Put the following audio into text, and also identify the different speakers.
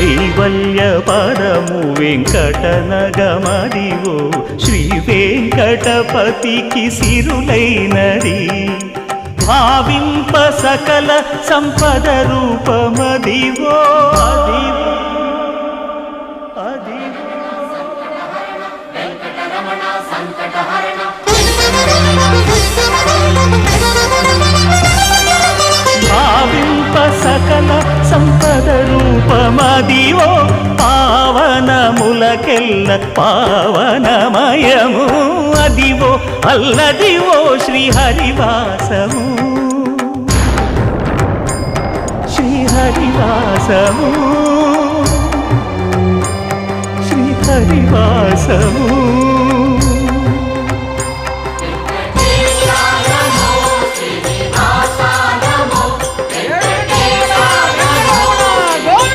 Speaker 1: కైవల్య పదము వెంకటనగమదివో శ్రీ వెంకటపతికి సిరులైనది భావింప సకల సంపద రూపమదివో అదివో భావింప సకల సంపద రూపమదివో పావనములకెల్ల పావనమయము అదివో అల్లదివో శ్రీహరివాసము శ్రీహరివాసము శ్రీహరివాసము